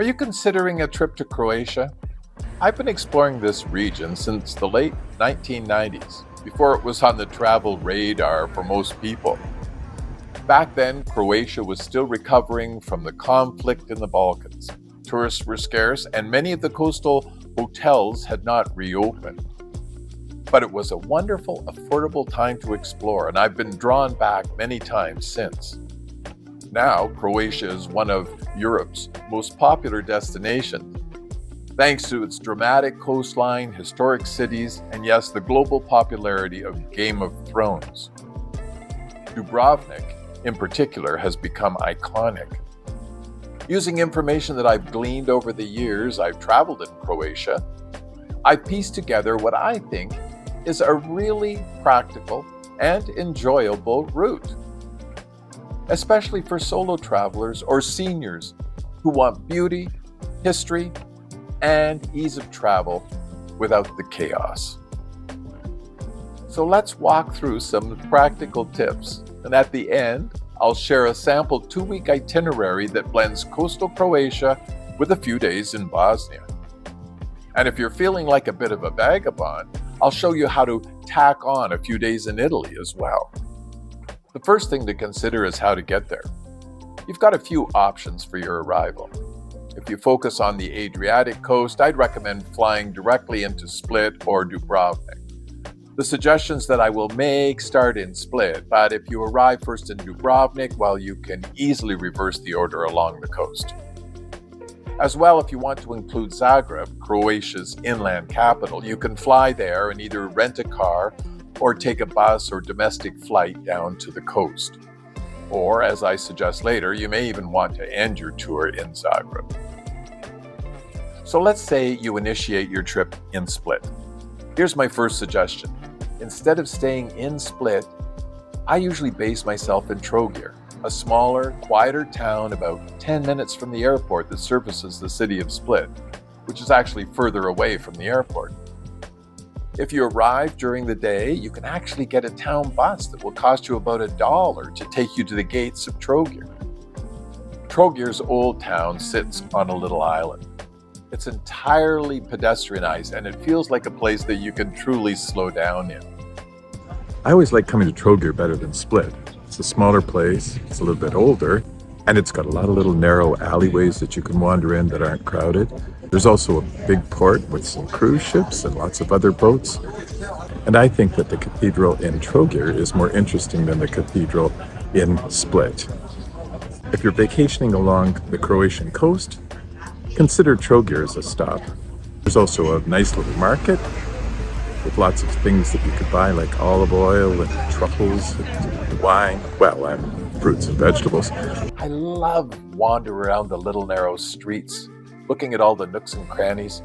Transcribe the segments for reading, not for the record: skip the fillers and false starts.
Are you considering a trip to Croatia? I've been exploring this region since the late 1990s, before it was on the travel radar for most people. Back then, Croatia was still recovering from the conflict in the Balkans. Tourists were scarce, and many of the coastal hotels had not reopened. But it was a wonderful, affordable time to explore, and I've been drawn back many times since. Now, Croatia is one of Europe's most popular destinations, thanks to its dramatic coastline, historic cities, and yes, the global popularity of Game of Thrones. Dubrovnik, in particular, has become iconic. Using information that I've gleaned over the years I've traveled in Croatia, I've pieced together what I think is a really practical and enjoyable route, especially for solo travelers or seniors who want beauty, history, and ease of travel without the chaos. So let's walk through some practical tips, and at the end, I'll share a sample 2-week itinerary that blends coastal Croatia with a few days in Bosnia. And if you're feeling like a bit of a vagabond, I'll show you how to tack on a few days in Italy as well. The first thing to consider is how to get there. You've got a few options for your arrival. If you focus on the Adriatic coast, I'd recommend flying directly into Split or Dubrovnik. The suggestions that I will make start in Split, but if you arrive first in Dubrovnik, well, you can easily reverse the order along the coast. As well, if you want to include Zagreb, Croatia's inland capital, you can fly there and either rent a car or take a bus or domestic flight down to the coast. Or, as I suggest later, you may even want to end your tour in Zagreb. So let's say you initiate your trip in Split. Here's my first suggestion. Instead of staying in Split, I usually base myself in Trogir, a smaller, quieter town about 10 minutes from the airport that services the city of Split, which is actually further away from the airport. If you arrive during the day, you can actually get a town bus that will cost you about $1 to take you to the gates of Trogir. Trogir's old town sits on a little island. It's entirely pedestrianized, and it feels like a place that you can truly slow down in. I always like coming to Trogir better than Split. It's a smaller place, it's a little bit older, and it's got a lot of little narrow alleyways that you can wander in that aren't crowded. There's also a big port with some cruise ships and lots of other boats. And I think that the cathedral in Trogir is more interesting than the cathedral in Split. If you're vacationing along the Croatian coast, consider Trogir as a stop. There's also a nice little market with lots of things that you could buy, like olive oil and truffles and wine, and fruits and vegetables. I love wandering around the little narrow streets, looking at all the nooks and crannies,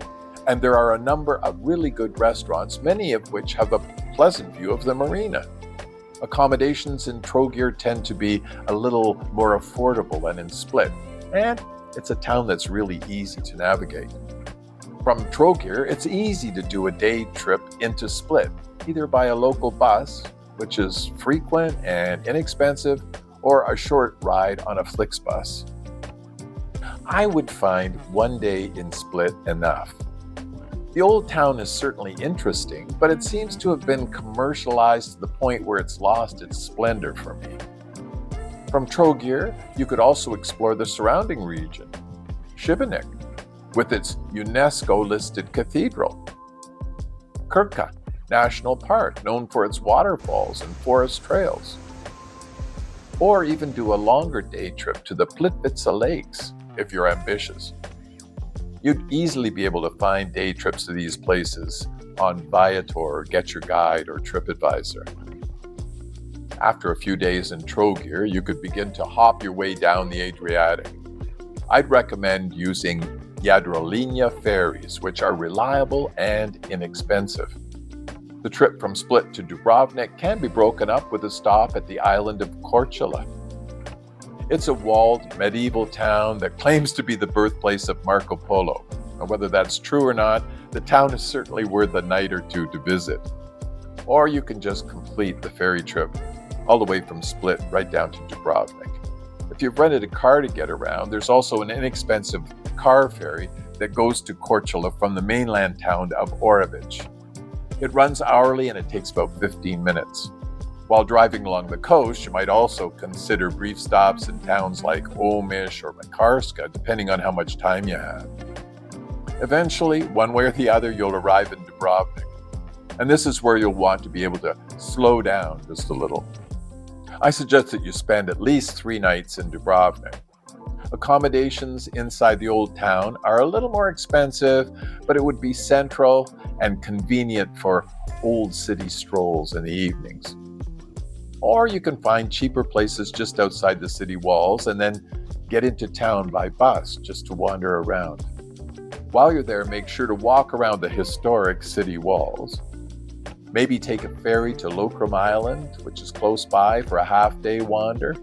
and there are a number of really good restaurants, many of which have a pleasant view of the marina. Accommodations in Trogir tend to be a little more affordable than in Split, and it's a town that's really easy to navigate. From Trogir, it's easy to do a day trip into Split, either by a local bus, which is frequent and inexpensive, or a short ride on a Flixbus. I would find one day in Split enough. The old town is certainly interesting, but it seems to have been commercialized to the point where it's lost its splendor for me. From Trogir, you could also explore the surrounding region, Šibenik, with its UNESCO-listed cathedral, Krka National Park, known for its waterfalls and forest trails, or even do a longer day trip to the Plitvice Lakes if you're ambitious. You'd easily be able to find day trips to these places on Viator, Get Your Guide, or TripAdvisor. After a few days in Trogir, you could begin to hop your way down the Adriatic. I'd recommend using Jadrolinja ferries, which are reliable and inexpensive. The trip from Split to Dubrovnik can be broken up with a stop at the island of Korčula. It's a walled medieval town that claims to be the birthplace of Marco Polo. And whether that's true or not, the town is certainly worth a night or two to visit. Or you can just complete the ferry trip all the way from Split right down to Dubrovnik. If you've rented a car to get around, there's also an inexpensive car ferry that goes to Korčula from the mainland town of Orebić. It runs hourly and it takes about 15 minutes. While driving along the coast, you might also consider brief stops in towns like Omiš or Makarska, depending on how much time you have. Eventually, one way or the other, you'll arrive in Dubrovnik. And this is where you'll want to be able to slow down just a little. I suggest that you spend at least 3 nights in Dubrovnik. Accommodations inside the old town are a little more expensive, but it would be central and convenient for old city strolls in the evenings. Or you can find cheaper places just outside the city walls and then get into town by bus just to wander around. While you're there, make sure to walk around the historic city walls. Maybe take a ferry to Lokrum Island, which is close by, for a half-day wander.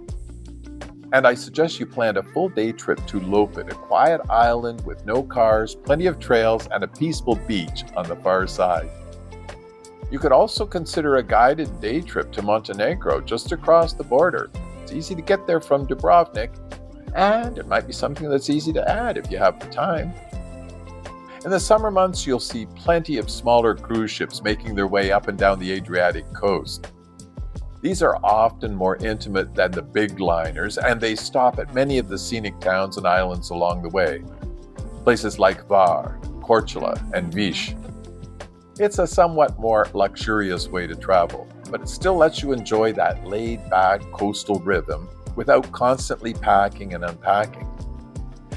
And I suggest you plan a full-day trip to Lopet, a quiet island with no cars, plenty of trails, and a peaceful beach on the far side. You could also consider a guided day trip to Montenegro, just across the border. It's easy to get there from Dubrovnik, and it might be something that's easy to add if you have the time. In the summer months, you'll see plenty of smaller cruise ships making their way up and down the Adriatic coast. These are often more intimate than the big liners, and they stop at many of the scenic towns and islands along the way. Places like Var, Korčula, and Vis. It's a somewhat more luxurious way to travel, but it still lets you enjoy that laid-back coastal rhythm without constantly packing and unpacking.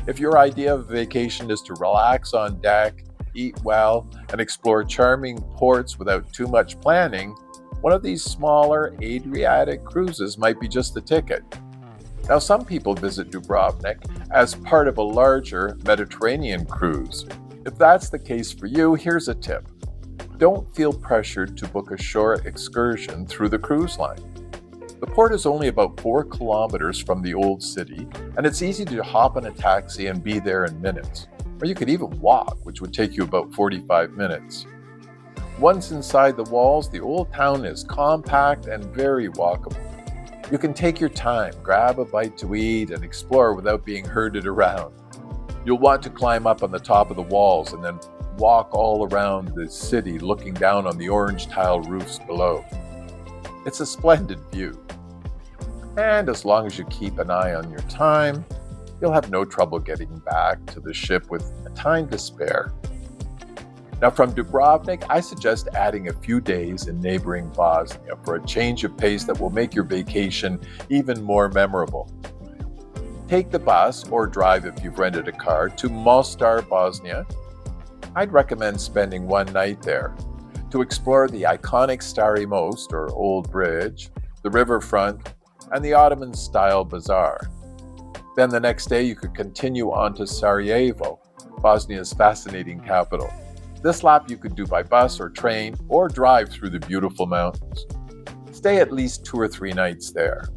If your idea of a vacation is to relax on deck, eat well, and explore charming ports without too much planning, one of these smaller Adriatic cruises might be just the ticket. Now, some people visit Dubrovnik as part of a larger Mediterranean cruise. If that's the case for you, here's a tip. Don't feel pressured to book a short excursion through the cruise line. The port is only about 4 kilometers from the old city, and it's easy to hop in a taxi and be there in minutes. Or you could even walk, which would take you about 45 minutes. Once inside the walls, the old town is compact and very walkable. You can take your time, grab a bite to eat, and explore without being herded around. You'll want to climb up on the top of the walls and then walk all around the city looking down on the orange tile roofs below. It's a splendid view. And as long as you keep an eye on your time, you'll have no trouble getting back to the ship with a time to spare. Now, from Dubrovnik, I suggest adding a few days in neighboring Bosnia for a change of pace that will make your vacation even more memorable. Take the bus or drive if you've rented a car to Mostar, Bosnia. I'd recommend spending 1 night there to explore the iconic Stari Most, or Old Bridge, the riverfront, and the Ottoman-style bazaar. Then the next day you could continue on to Sarajevo, Bosnia's fascinating capital. This lap you could do by bus or train or drive through the beautiful mountains. Stay at least 2 or 3 nights there.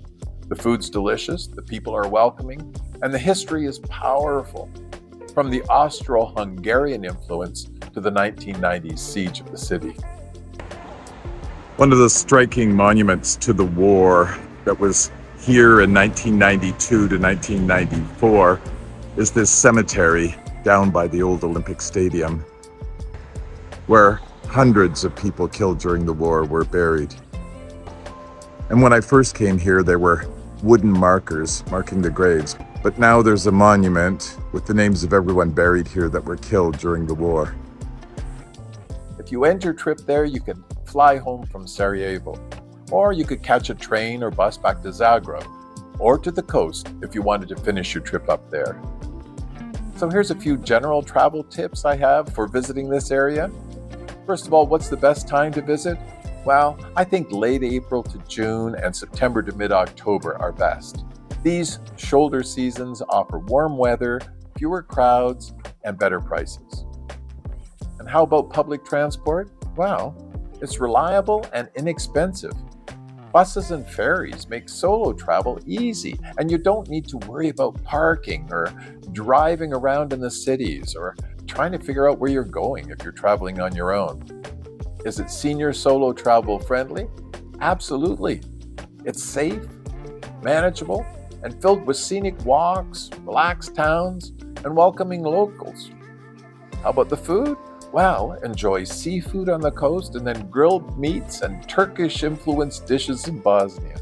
The food's delicious, the people are welcoming, and the history is powerful. From the Austro-Hungarian influence to the 1990s siege of the city. One of the striking monuments to the war that was here in 1992 to 1994 is this cemetery down by the old Olympic Stadium, where hundreds of people killed during the war were buried. And when I first came here, there were wooden markers marking the graves, but now there's a monument with the names of everyone buried here that were killed during the war. If you end your trip there, you can fly home from Sarajevo, or you could catch a train or bus back to Zagreb, or to the coast if you wanted to finish your trip up there. So here's a few general travel tips I have for visiting this area. First of all, what's the best time to visit? Well, I think late April to June and September to mid-October are best. These shoulder seasons offer warm weather, fewer crowds, and better prices. And how about public transport? Well, it's reliable and inexpensive. Buses and ferries make solo travel easy, and you don't need to worry about parking or driving around in the cities or trying to figure out where you're going if you're traveling on your own. Is it senior solo travel friendly? Absolutely. It's safe, manageable, and filled with scenic walks, relaxed towns, and welcoming locals. How about the food? Well, enjoy seafood on the coast and then grilled meats and Turkish-influenced dishes in Bosnia.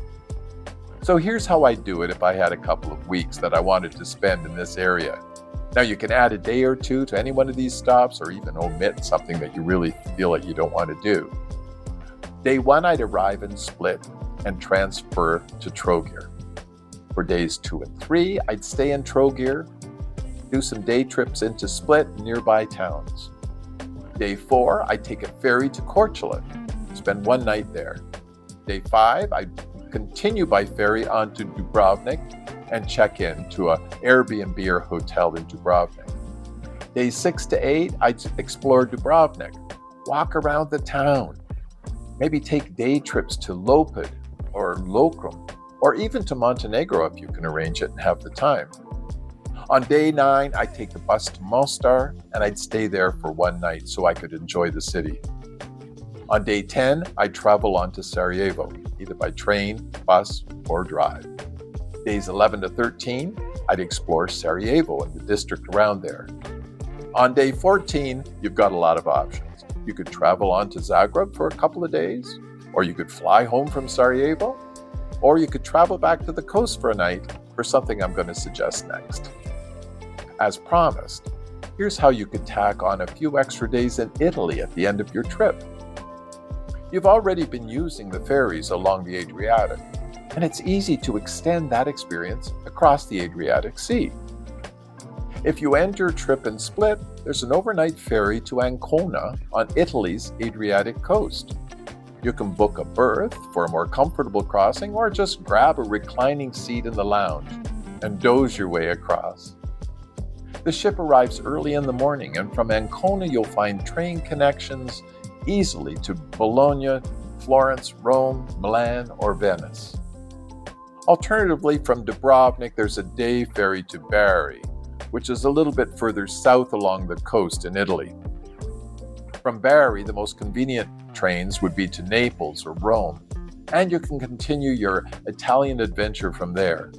So here's how I do it if I had a couple of weeks that I wanted to spend in this area. Now you can add a day or two to any one of these stops or even omit something that you really feel like you don't want to do. Day 1, I'd arrive in Split and transfer to Trogir. For days 2 and 3, I'd stay in Trogir, do some day trips into Split and nearby towns. Day 4, I'd take a ferry to Korčula, spend one night there. Day 5, I'd continue by ferry on to Dubrovnik and check in to an Airbnb or hotel in Dubrovnik. Days 6 to 8, I'd explore Dubrovnik, walk around the town, maybe take day trips to Lopud or Lokrum, or even to Montenegro if you can arrange it and have the time. On day 9, I'd take the bus to Mostar and I'd stay there for one night so I could enjoy the city. On day 10, I'd travel on to Sarajevo, either by train, bus, or drive. Days 11 to 13, I'd explore Sarajevo and the district around there. On day 14, you've got a lot of options. You could travel on to Zagreb for a couple of days, or you could fly home from Sarajevo, or you could travel back to the coast for a night for something I'm going to suggest next. As promised, here's how you could tack on a few extra days in Italy at the end of your trip. You've already been using the ferries along the Adriatic, and it's easy to extend that experience across the Adriatic Sea. If you end your trip in Split, there's an overnight ferry to Ancona on Italy's Adriatic coast. You can book a berth for a more comfortable crossing or just grab a reclining seat in the lounge and doze your way across. The ship arrives early in the morning, and from Ancona you'll find train connections easily to Bologna, Florence, Rome, Milan, or Venice. Alternatively, from Dubrovnik, there's a day ferry to Bari, which is a little bit further south along the coast in Italy. From Bari, the most convenient trains would be to Naples or Rome, and you can continue your Italian adventure from there.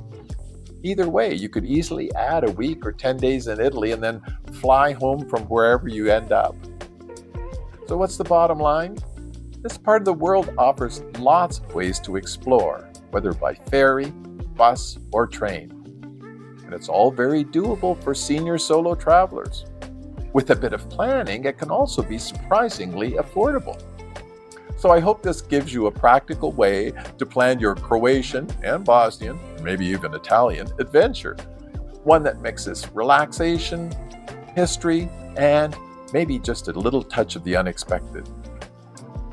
Either way, you could easily add a week or 10 days in Italy and then fly home from wherever you end up. So what's the bottom line? This part of the world offers lots of ways to explore, whether by ferry, bus, or train. And it's all very doable for senior solo travelers. With a bit of planning, it can also be surprisingly affordable. So I hope this gives you a practical way to plan your Croatian and Bosnian, maybe even Italian, adventure. One that mixes relaxation, history, and maybe just a little touch of the unexpected.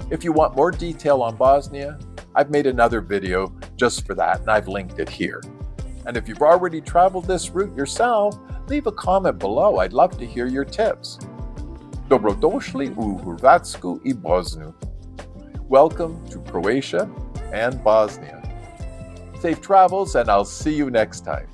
If you want more detail on Bosnia, I've made another video just for that, and I've linked it here. And if you've already traveled this route yourself, leave a comment below. I'd love to hear your tips. Dobrodošli u Hrvatsku I Bosnu. Welcome to Croatia and Bosnia. Safe travels, and I'll see you next time.